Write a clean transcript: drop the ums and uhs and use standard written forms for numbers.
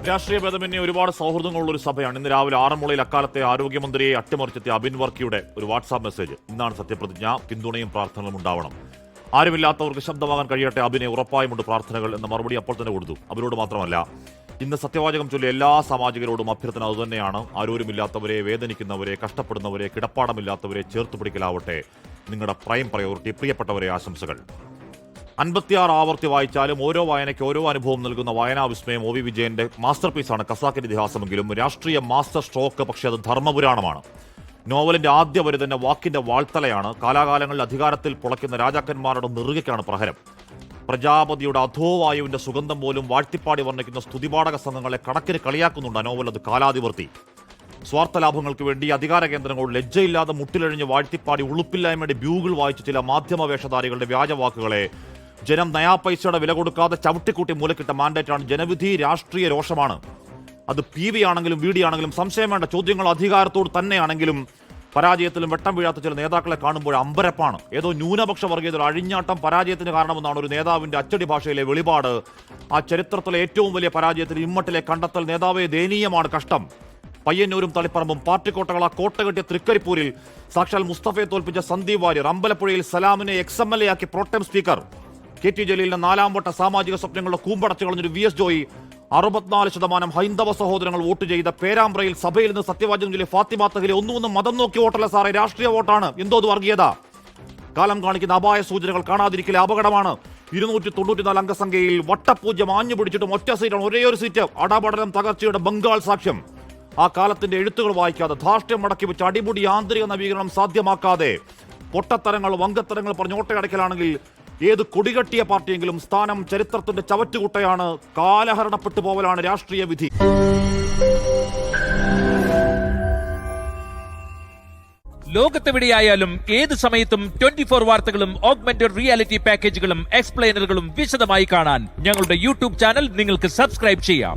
രാഷ്ട്രീയ ഭേദമന്യേ ഒരുപാട് സൗഹൃദങ്ങളുള്ള ഒരു സഭയാണ്. ഇന്ന് രാവിലെ ആറന്മുളയിൽ അക്കാലത്തെ ആരോഗ്യമന്ത്രിയെ അട്ടിമറിച്ചെത്തിയ അബിൻ വർക്കിയുടെ ഒരു വാട്സാപ്പ് മെസ്സേജ്. ഇന്നാണ് സത്യപ്രതിജ്ഞ, പിന്തുണയും പ്രാർത്ഥനകളും ഉണ്ടാവണം. ആരുമില്ലാത്തവർക്ക് ശബ്ദമാകാൻ കഴിയട്ടെ, അബിനെ ഉറപ്പായുമുണ്ട് പ്രാർത്ഥനകൾ എന്ന മറുപടി അപ്പോൾ തന്നെ കൊടുത്തു. അവരോട് മാത്രമല്ല, ഇന്ന് സത്യവാചകം ചൊല്ലി എല്ലാ സാമാജികരോടും അഭ്യർത്ഥന അതുതന്നെയാണ്. ആരോരുമില്ലാത്തവരെ, വേദനിക്കുന്നവരെ, കഷ്ടപ്പെടുന്നവരെ, കിടപ്പാടമില്ലാത്തവരെ ചേർത്ത് പിടിക്കലാവട്ടെ നിങ്ങളുടെ പ്രൈം പ്രയോറിറ്റി. പ്രിയപ്പെട്ടവരെ, ആശംസകൾ. 56 ആവർത്തി വായിച്ചാലും ഓരോ വായനയ്ക്ക് ഓരോ അനുഭവം നൽകുന്ന വായനാ വിസ്മയം ഒ വി വിജയന്റെ മാസ്റ്റർ പീസാണ് ഖസാക്കിന്റെ ഇതിഹാസമെങ്കിലും രാഷ്ട്രീയ മാസ്റ്റർ സ്ട്രോക്ക് പക്ഷേ അത് ധർമ്മപുരാണമാണ്. നോവലിന്റെ ആദ്യ വരി തന്നെ വാക്കിന്റെ വാൾത്തലയാണ്. കാലാകാലങ്ങളിൽ അധികാരത്തിൽ പുളയ്ക്കുന്ന രാജാക്കന്മാരുടെ നെറുകയ്ക്കാണ് പ്രഹരം. പ്രജാപതിയുടെ അധോവായുവിന്റെ സുഗന്ധം പോലും വാഴ്ത്തിപ്പാടി വർണ്ണിക്കുന്ന സ്തുതിപാഠക സംഘങ്ങളെ കണക്കിന് കളിയാക്കുന്നുണ്ട് നോവൽ. അത് കാലാതിവർത്തി. സ്വാർത്ഥ ലാഭങ്ങൾക്ക് വേണ്ടി അധികാര കേന്ദ്രങ്ങളോട് ലജ്ജയില്ലാതെ മുട്ടിലഴിഞ്ഞ് വാഴ്ത്തിപ്പാടി ഉളുപ്പില്ലായ്മയുടെ ബ്യൂഗിൾ വായിച്ച ചില മാധ്യമ വേഷധാരികളുടെ വ്യാജവാക്കുകളെ ജനം നയാ പൈസയുടെ വില കൊടുക്കാതെ ചവിട്ടിക്കൂട്ടി മൂലക്കിട്ട മാൻഡേറ്റാണ്. ജനവിധി രാഷ്ട്രീയ രോഷമാണ്. അത് PV ആണെങ്കിലും VD ആണെങ്കിലും സംശയം വേണ്ട. ചോദ്യങ്ങൾ അധികാരത്തോട് തന്നെയാണെങ്കിലും പരാജയത്തിലും വെട്ടം വീഴാത്ത ചില നേതാക്കളെ കാണുമ്പോൾ അമ്പരപ്പാണ്. ഏതോ ന്യൂനപക്ഷ വർഗീയതയുടെ അഴിഞ്ഞാട്ടം പരാജയത്തിന് കാരണമെന്നാണ് ഒരു നേതാവിന്റെ അച്ചടി ഭാഷയിലെ വെളിപാട്. ആ ചരിത്രത്തിലെ ഏറ്റവും വലിയ പരാജയത്തിൽ ഇമ്മട്ടിലെ കണ്ടെത്തൽ നേതാവെ ദയനീയമാണ്, കഷ്ടം. പയ്യന്നൂരും തളിപ്പറമ്പും പാർട്ടിക്കോട്ടകൾ, ആ കോട്ട കെട്ടിയ തൃക്കരിപ്പൂരിൽ സാക്ഷാൽ മുസ്തഫയെ തോൽപ്പിച്ച സന്ദീപ് വാര്യർ, അമ്പലപ്പുഴയിൽ സലാമിനെ XMLA ആക്കി പ്രോട്ടം സ്പീക്കർ, KT ജലീലിന്റെ 4ാം വട്ട സാമാജിക സ്വപ്നങ്ങളുടെ കൂമ്പടച്ചു കളഞ്ഞൊരു VS ജോയി, 64% ഹൈന്ദവ സഹോദരങ്ങൾ വോട്ട് ചെയ്ത പേരാമ്പ്രയിൽ സഭയിൽ നിന്ന് സത്യവാചകം ചൊല്ലി ഫാത്തിമ തഹ്ലി. ഒന്നും മതം നോക്കി വോട്ടല്ല സാറേ, രാഷ്ട്രീയ വോട്ടാണ്. എന്തോ അത് വർഗീയത. കാലം കാണിക്കുന്ന അപായ സൂചനകൾ കാണാതിരിക്കലെ അപകടമാണ്. 294 അംഗസംഖ്യയിൽ വട്ടപൂജ്യം ആഞ്ഞു പിടിച്ചിട്ടും ഒറ്റ സീറ്റാണ്, ഒരേ ഒരു സീറ്റ്. അടപടലം തകർച്ചയുടെ ബംഗാൾ സാക്ഷ്യം. ആ കാലത്തിന്റെ എഴുത്തുകൾ വായിക്കാതെ, ധാർഷ്ട്യം മടക്കി വെച്ച് അടിമുടി ആന്തരിക നവീകരണം സാധ്യമാക്കാതെ പൊട്ടത്തരങ്ങൾ, വങ്കത്തരങ്ങൾ പറഞ്ഞ് ഓട്ടയടക്കലാണെങ്കിൽ ഏത് കൊടികെട്ടിയ പാർട്ടിയെങ്കിലും സ്ഥാനം ചരിത്രത്തിന്റെ ചവറ്റുകുട്ടയാണ്. കാലഹരണപ്പെട്ടു പോവലാണ് രാഷ്ട്രീയ വിധി. ലോകത്തെവിടെയായാലും ഏത് സമയത്തും 24 വാർത്തകളും ഓഗ്മെന്റഡ് റിയാലിറ്റി പാക്കേജുകളും എക്സ്പ്ലെയിനറുകളും വിശദമായി കാണാൻ ഞങ്ങളുടെ യൂട്യൂബ് ചാനൽ നിങ്ങൾക്ക് സബ്സ്ക്രൈബ് ചെയ്യാം.